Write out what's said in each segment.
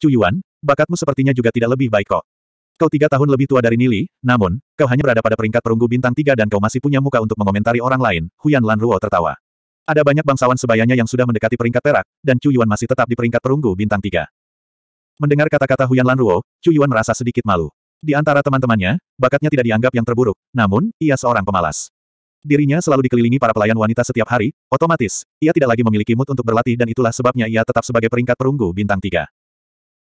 Chu Yuan, bakatmu sepertinya juga tidak lebih baik kok. Kau 3 tahun lebih tua dari Nili, namun, kau hanya berada pada peringkat perunggu bintang 3 dan kau masih punya muka untuk mengomentari orang lain. Huyan Lanruo tertawa. Ada banyak bangsawan sebayanya yang sudah mendekati peringkat perak, dan Chu Yuan masih tetap di peringkat perunggu bintang 3. Mendengar kata-kata Huyan Lanruo, Chu Yuan merasa sedikit malu. Di antara teman-temannya, bakatnya tidak dianggap yang terburuk, namun, ia seorang pemalas. Dirinya selalu dikelilingi para pelayan wanita setiap hari, otomatis, ia tidak lagi memiliki mood untuk berlatih dan itulah sebabnya ia tetap sebagai peringkat perunggu bintang 3.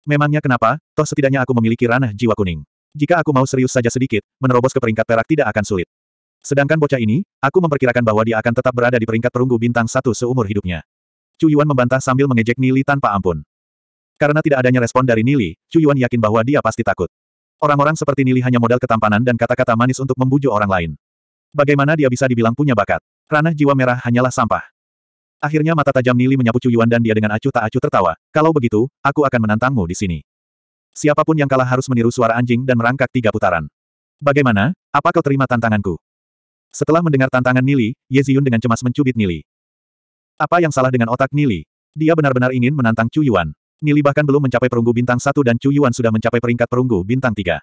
Memangnya kenapa, toh setidaknya aku memiliki ranah jiwa kuning. Jika aku mau serius saja sedikit, menerobos ke peringkat perak tidak akan sulit. Sedangkan bocah ini, aku memperkirakan bahwa dia akan tetap berada di peringkat perunggu bintang 1 seumur hidupnya. Chu Yuan membantah sambil mengejek Nili tanpa ampun. Karena tidak adanya respon dari Nili, Chu Yuan yakin bahwa dia pasti takut. Orang-orang seperti Nili hanya modal ketampanan dan kata-kata manis untuk membujuk orang lain. Bagaimana dia bisa dibilang punya bakat? Ranah jiwa merah hanyalah sampah. Akhirnya mata tajam Nili menyapu Chu Yuan dan dia dengan acuh tak acuh tertawa. Kalau begitu, aku akan menantangmu di sini. Siapapun yang kalah harus meniru suara anjing dan merangkak 3 putaran. Bagaimana? Apa kau terima tantanganku? Setelah mendengar tantangan Nili, Ye Ziyun dengan cemas mencubit Nili. Apa yang salah dengan otak Nili? Dia benar-benar ingin menantang Chu Yuan. Nili bahkan belum mencapai perunggu bintang 1 dan Chu Yuan sudah mencapai peringkat perunggu bintang 3.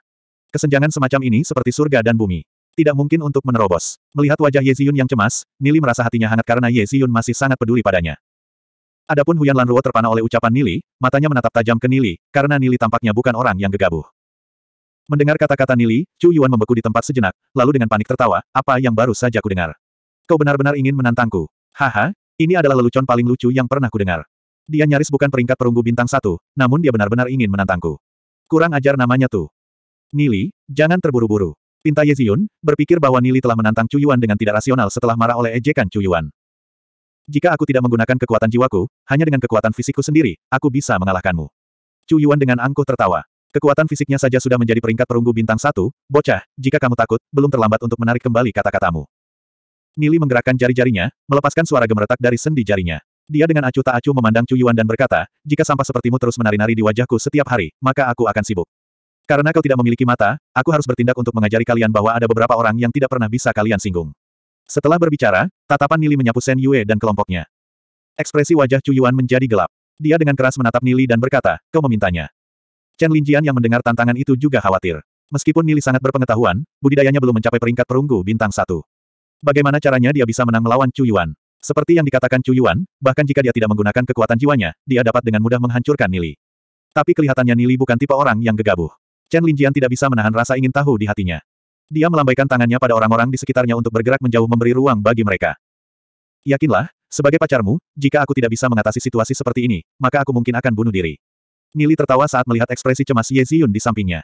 Kesenjangan semacam ini seperti surga dan bumi. Tidak mungkin untuk menerobos. Melihat wajah Ye Ziyun yang cemas, Nili merasa hatinya hangat karena Ye Ziyun masih sangat peduli padanya. Adapun Huyan Lanruo terpana oleh ucapan Nili, matanya menatap tajam ke Nili, karena Nili tampaknya bukan orang yang gegabah. Mendengar kata-kata Nili, Chu Yuan membeku di tempat sejenak, lalu dengan panik tertawa, apa yang baru saja kudengar? Kau benar-benar ingin menantangku? Haha, ini adalah lelucon paling lucu yang pernah kudengar. Dia nyaris bukan peringkat perunggu bintang 1, namun dia benar-benar ingin menantangku. Kurang ajar namanya tuh. Nili, jangan terburu-buru. Pinta Ye Ziyun, berpikir bahwa Nili telah menantang Chu Yuan dengan tidak rasional setelah marah oleh ejekan Chu Yuan. Jika aku tidak menggunakan kekuatan jiwaku, hanya dengan kekuatan fisikku sendiri, aku bisa mengalahkanmu. Chu Yuan dengan angkuh tertawa. Kekuatan fisiknya saja sudah menjadi peringkat perunggu bintang 1, bocah, jika kamu takut, belum terlambat untuk menarik kembali kata-katamu. Nili menggerakkan jari-jarinya, melepaskan suara gemeretak dari sendi jarinya. Dia dengan acuh tak acuh memandang Chu Yuan dan berkata, jika sampah sepertimu terus menari-nari di wajahku setiap hari, maka aku akan sibuk. Karena kau tidak memiliki mata, aku harus bertindak untuk mengajari kalian bahwa ada beberapa orang yang tidak pernah bisa kalian singgung. Setelah berbicara, tatapan Nili menyapu Shen Yue dan kelompoknya. Ekspresi wajah Chu Yuan menjadi gelap. Dia dengan keras menatap Nili dan berkata, kau memintanya. Chen Linjian yang mendengar tantangan itu juga khawatir. Meskipun Nili sangat berpengetahuan, budidayanya belum mencapai peringkat perunggu bintang 1. Bagaimana caranya dia bisa menang melawan Chu Yuan? Seperti yang dikatakan Chu Yuan, bahkan jika dia tidak menggunakan kekuatan jiwanya, dia dapat dengan mudah menghancurkan Nili. Tapi kelihatannya Nili bukan tipe orang yang gegabah. Chen Linjian tidak bisa menahan rasa ingin tahu di hatinya. Dia melambaikan tangannya pada orang-orang di sekitarnya untuk bergerak menjauh memberi ruang bagi mereka. Yakinlah, sebagai pacarmu, jika aku tidak bisa mengatasi situasi seperti ini, maka aku mungkin akan bunuh diri. Nili tertawa saat melihat ekspresi cemas Ye Ziyun di sampingnya.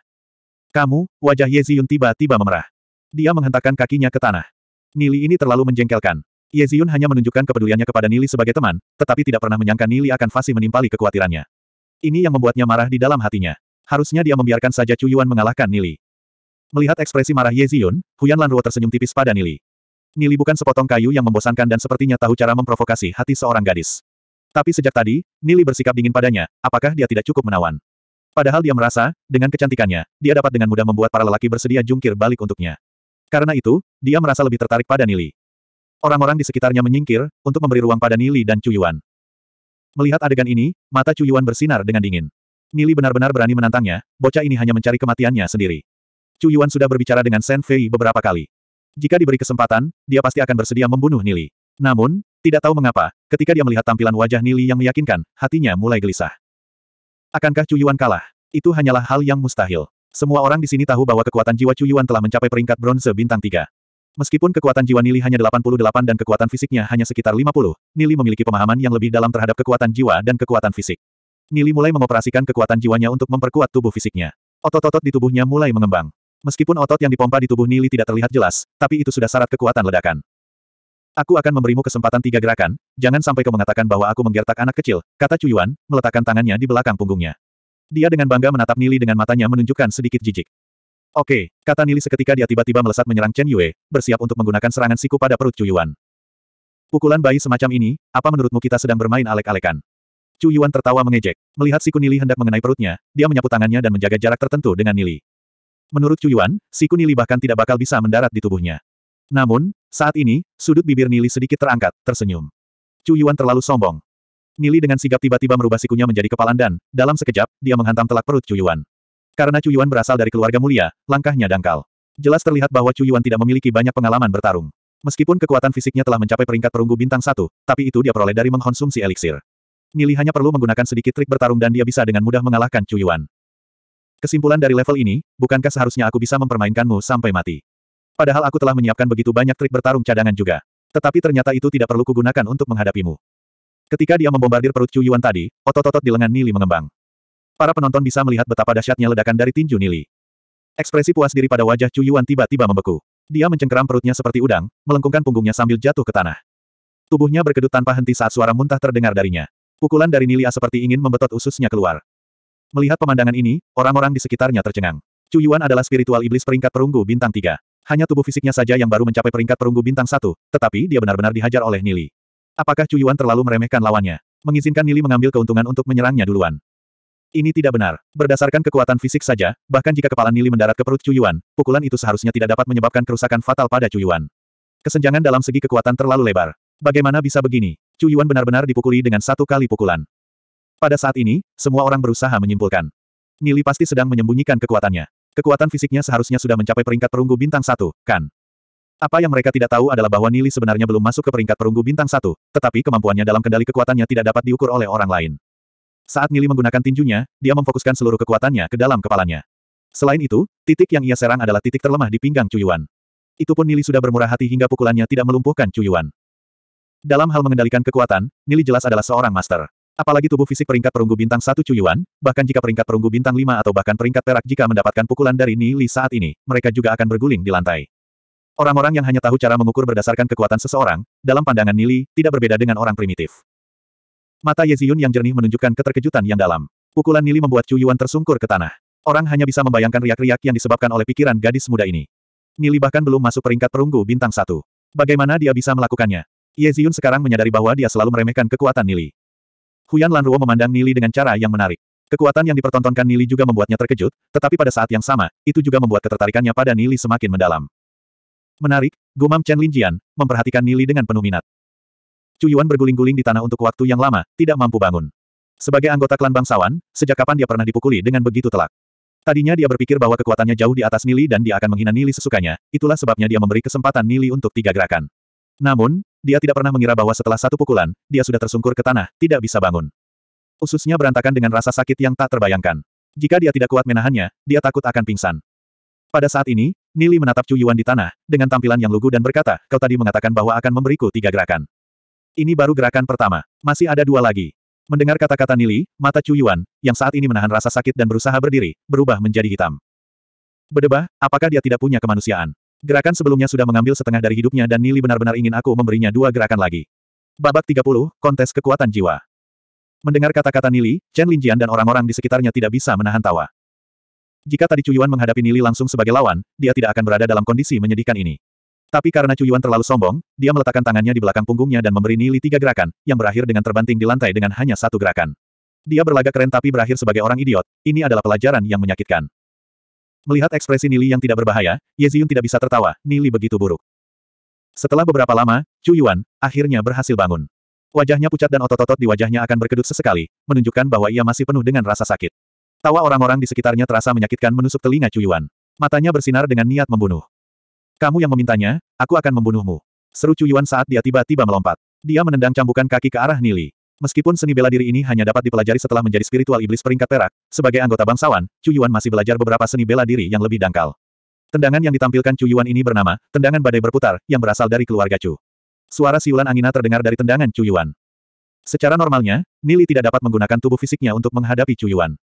Kamu, wajah Ye Ziyun tiba-tiba memerah. Dia menghentakkan kakinya ke tanah. Nili ini terlalu menjengkelkan. Ye Ziyun hanya menunjukkan kepeduliannya kepada Nili sebagai teman, tetapi tidak pernah menyangka Nili akan fasih menimpali kekhawatirannya. Ini yang membuatnya marah di dalam hatinya. Harusnya dia membiarkan saja Chu Yuan mengalahkan Nili. Melihat ekspresi marah Ye Ziyun, Huyan Lanruo tersenyum tipis pada Nili. Nili bukan sepotong kayu yang membosankan dan sepertinya tahu cara memprovokasi hati seorang gadis. Tapi sejak tadi, Nili bersikap dingin padanya, apakah dia tidak cukup menawan? Padahal dia merasa, dengan kecantikannya, dia dapat dengan mudah membuat para lelaki bersedia jungkir balik untuknya. Karena itu, dia merasa lebih tertarik pada Nili. Orang-orang di sekitarnya menyingkir, untuk memberi ruang pada Nili dan Chu Yuan. Melihat adegan ini, mata Chu Yuan bersinar dengan dingin. Nili benar-benar berani menantangnya, bocah ini hanya mencari kematiannya sendiri. Chu Yuan sudah berbicara dengan Shen Fei beberapa kali. Jika diberi kesempatan, dia pasti akan bersedia membunuh Nili. Namun, tidak tahu mengapa, ketika dia melihat tampilan wajah Nili yang meyakinkan, hatinya mulai gelisah. Akankah Chu Yuan kalah? Itu hanyalah hal yang mustahil. Semua orang di sini tahu bahwa kekuatan jiwa Chu Yuan telah mencapai peringkat bronze bintang 3. Meskipun kekuatan jiwa Nili hanya 88 dan kekuatan fisiknya hanya sekitar 50, Nili memiliki pemahaman yang lebih dalam terhadap kekuatan jiwa dan kekuatan fisik. Nili mulai mengoperasikan kekuatan jiwanya untuk memperkuat tubuh fisiknya. Otot-otot di tubuhnya mulai mengembang. Meskipun otot yang dipompa di tubuh Nili tidak terlihat jelas, tapi itu sudah syarat kekuatan ledakan. Aku akan memberimu kesempatan 3 gerakan, jangan sampai kau mengatakan bahwa aku menggertak anak kecil, kata Chu Yuan, meletakkan tangannya di belakang punggungnya. Dia dengan bangga menatap Nili dengan matanya menunjukkan sedikit jijik. Oke, kata Nili seketika dia tiba-tiba melesat menyerang Chen Yue, bersiap untuk menggunakan serangan siku pada perut Chu Yuan. Pukulan bayi semacam ini, apa menurutmu kita sedang bermain alek-alekan? Chu Yuan tertawa mengejek. Melihat siku Nili hendak mengenai perutnya, dia menyapu tangannya dan menjaga jarak tertentu dengan Nili. Menurut Chu Yuan, siku Nili bahkan tidak bakal bisa mendarat di tubuhnya. Namun, saat ini, sudut bibir Nili sedikit terangkat, tersenyum. Chu Yuan terlalu sombong. Nili dengan sigap tiba-tiba merubah sikunya menjadi kepalan dan, dalam sekejap, dia menghantam telak perut Chu Yuan. Karena Chu Yuan berasal dari keluarga mulia, langkahnya dangkal. Jelas terlihat bahwa Chu Yuan tidak memiliki banyak pengalaman bertarung. Meskipun kekuatan fisiknya telah mencapai peringkat perunggu bintang 1, tapi itu dia peroleh dari mengkonsumsi eliksir. Nili hanya perlu menggunakan sedikit trik bertarung dan dia bisa dengan mudah mengalahkan Chu Yuan. Kesimpulan dari level ini, bukankah seharusnya aku bisa mempermainkanmu sampai mati? Padahal aku telah menyiapkan begitu banyak trik bertarung cadangan juga. Tetapi ternyata itu tidak perlu kugunakan untuk menghadapimu. Ketika dia membombardir perut Chu Yuan tadi, otot-otot di lengan Nili mengembang. Para penonton bisa melihat betapa dahsyatnya ledakan dari tinju Nili. Ekspresi puas diri pada wajah Chu Yuan tiba-tiba membeku. Dia mencengkeram perutnya seperti udang, melengkungkan punggungnya sambil jatuh ke tanah. Tubuhnya berkedut tanpa henti saat suara muntah terdengar darinya. Pukulan dari Nili seperti ingin membetot ususnya keluar. Melihat pemandangan ini, orang-orang di sekitarnya tercengang. Chu Yuan adalah spiritual iblis peringkat perunggu bintang 3. Hanya tubuh fisiknya saja yang baru mencapai peringkat perunggu bintang 1, tetapi dia benar-benar dihajar oleh Nili. Apakah Chu Yuan terlalu meremehkan lawannya? Mengizinkan Nili mengambil keuntungan untuk menyerangnya duluan. Ini tidak benar. Berdasarkan kekuatan fisik saja, bahkan jika kepala Nili mendarat ke perut Chu Yuan, pukulan itu seharusnya tidak dapat menyebabkan kerusakan fatal pada Chu Yuan. Kesenjangan dalam segi kekuatan terlalu lebar. Bagaimana bisa begini? Chu Yuan benar-benar dipukuli dengan satu kali pukulan. Pada saat ini, semua orang berusaha menyimpulkan. Nili pasti sedang menyembunyikan kekuatannya. Kekuatan fisiknya seharusnya sudah mencapai peringkat perunggu bintang 1, kan? Apa yang mereka tidak tahu adalah bahwa Nili sebenarnya belum masuk ke peringkat perunggu bintang 1, tetapi kemampuannya dalam kendali kekuatannya tidak dapat diukur oleh orang lain. Saat Nili menggunakan tinjunya, dia memfokuskan seluruh kekuatannya ke dalam kepalanya. Selain itu, titik yang ia serang adalah titik terlemah di pinggang Chu Yuan. Itu pun Nili sudah bermurah hati hingga pukulannya tidak melumpuhkan Chu Yuan. Dalam hal mengendalikan kekuatan, Nili jelas adalah seorang master. Apalagi tubuh fisik peringkat perunggu bintang 1 Chu Yuan, bahkan jika peringkat perunggu bintang 5 atau bahkan peringkat perak jika mendapatkan pukulan dari Nili saat ini, mereka juga akan berguling di lantai. Orang-orang yang hanya tahu cara mengukur berdasarkan kekuatan seseorang, dalam pandangan Nili, tidak berbeda dengan orang primitif. Mata Ye Ziyun yang jernih menunjukkan keterkejutan yang dalam. Pukulan Nili membuat Chu Yuan tersungkur ke tanah. Orang hanya bisa membayangkan riak-riak yang disebabkan oleh pikiran gadis muda ini. Nili bahkan belum masuk peringkat perunggu bintang 1. Bagaimana dia bisa melakukannya? Ye Ziyun sekarang menyadari bahwa dia selalu meremehkan kekuatan Nili. Huyan Lanruo memandang Nili dengan cara yang menarik. Kekuatan yang dipertontonkan Nili juga membuatnya terkejut, tetapi pada saat yang sama, itu juga membuat ketertarikannya pada Nili semakin mendalam. Menarik, gumam Chen Linjian, memperhatikan Nili dengan penuh minat. Chu Yuan berguling-guling di tanah untuk waktu yang lama, tidak mampu bangun. Sebagai anggota klan bangsawan, sejak kapan dia pernah dipukuli dengan begitu telak? Tadinya dia berpikir bahwa kekuatannya jauh di atas Nili dan dia akan menghina Nili sesukanya, itulah sebabnya dia memberi kesempatan Nili untuk 3 gerakan. Namun, dia tidak pernah mengira bahwa setelah satu pukulan, dia sudah tersungkur ke tanah, tidak bisa bangun. Ususnya berantakan dengan rasa sakit yang tak terbayangkan. Jika dia tidak kuat menahannya, dia takut akan pingsan. Pada saat ini, Nili menatap Chu Yuan di tanah, dengan tampilan yang lugu dan berkata, kau tadi mengatakan bahwa akan memberiku 3 gerakan. Ini baru gerakan pertama. Masih ada 2 lagi. Mendengar kata-kata Nili, mata Chu Yuan, yang saat ini menahan rasa sakit dan berusaha berdiri, berubah menjadi hitam. Berdebah, apakah dia tidak punya kemanusiaan? Gerakan sebelumnya sudah mengambil setengah dari hidupnya dan Nili benar-benar ingin aku memberinya 2 gerakan lagi. Babak 30, kontes kekuatan jiwa. Mendengar kata-kata Nili, Chen Linjian dan orang-orang di sekitarnya tidak bisa menahan tawa. Jika tadi Chu Yuan menghadapi Nili langsung sebagai lawan, dia tidak akan berada dalam kondisi menyedihkan ini. Tapi karena Chu Yuan terlalu sombong, dia meletakkan tangannya di belakang punggungnya dan memberi Nili 3 gerakan, yang berakhir dengan terbanting di lantai dengan hanya 1 gerakan. Dia berlagak keren tapi berakhir sebagai orang idiot, ini adalah pelajaran yang menyakitkan. Melihat ekspresi Nili yang tidak berbahaya, Ye Ziyun tidak bisa tertawa, Nili begitu buruk. Setelah beberapa lama, Chu Yuan akhirnya berhasil bangun. Wajahnya pucat dan otot-otot di wajahnya akan berkedut sesekali, menunjukkan bahwa ia masih penuh dengan rasa sakit. Tawa orang-orang di sekitarnya terasa menyakitkan menusuk telinga Chu Yuan. Matanya bersinar dengan niat membunuh. Kamu yang memintanya, aku akan membunuhmu. Seru Chu Yuan saat dia tiba-tiba melompat. Dia menendang cambukan kaki ke arah Nili. Meskipun seni bela diri ini hanya dapat dipelajari setelah menjadi spiritual iblis peringkat perak, sebagai anggota bangsawan, Chu Yuan masih belajar beberapa seni bela diri yang lebih dangkal. Tendangan yang ditampilkan Chu Yuan ini bernama, tendangan badai berputar, yang berasal dari keluarga Chu. Suara siulan angina terdengar dari tendangan Chu Yuan. Secara normalnya, Nili tidak dapat menggunakan tubuh fisiknya untuk menghadapi Chu Yuan.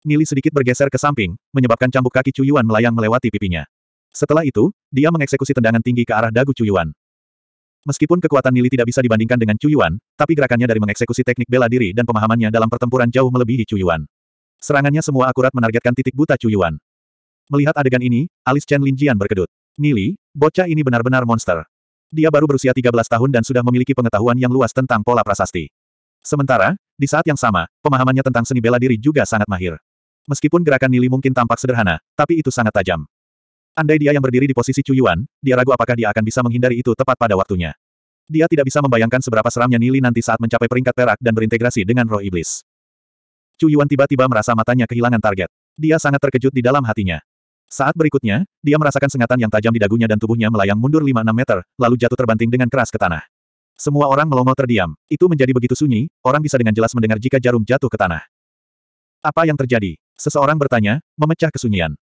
Nili sedikit bergeser ke samping, menyebabkan cambuk kaki Chu Yuan melayang melewati pipinya. Setelah itu, dia mengeksekusi tendangan tinggi ke arah dagu Chu Yuan. Meskipun kekuatan Nili tidak bisa dibandingkan dengan Chu Yuan, tapi gerakannya dari mengeksekusi teknik bela diri dan pemahamannya dalam pertempuran jauh melebihi Chu Yuan. Serangannya semua akurat menargetkan titik buta Chu Yuan. Melihat adegan ini, alis Chen Linjian berkedut. Nili, bocah ini benar-benar monster. Dia baru berusia 13 tahun dan sudah memiliki pengetahuan yang luas tentang pola prasasti. Sementara, di saat yang sama, pemahamannya tentang seni bela diri juga sangat mahir. Meskipun gerakan Nili mungkin tampak sederhana, tapi itu sangat tajam. Andai dia yang berdiri di posisi Chu Yuan, dia ragu apakah dia akan bisa menghindari itu tepat pada waktunya. Dia tidak bisa membayangkan seberapa seramnya Nili nanti saat mencapai peringkat perak dan berintegrasi dengan roh iblis. Chu Yuan tiba-tiba merasa matanya kehilangan target. Dia sangat terkejut di dalam hatinya. Saat berikutnya, dia merasakan sengatan yang tajam di dagunya dan tubuhnya melayang mundur 5-6 meter, lalu jatuh terbanting dengan keras ke tanah. Semua orang melongo terdiam. Itu menjadi begitu sunyi, orang bisa dengan jelas mendengar jika jarum jatuh ke tanah. Apa yang terjadi? Seseorang bertanya, memecah kesunyian.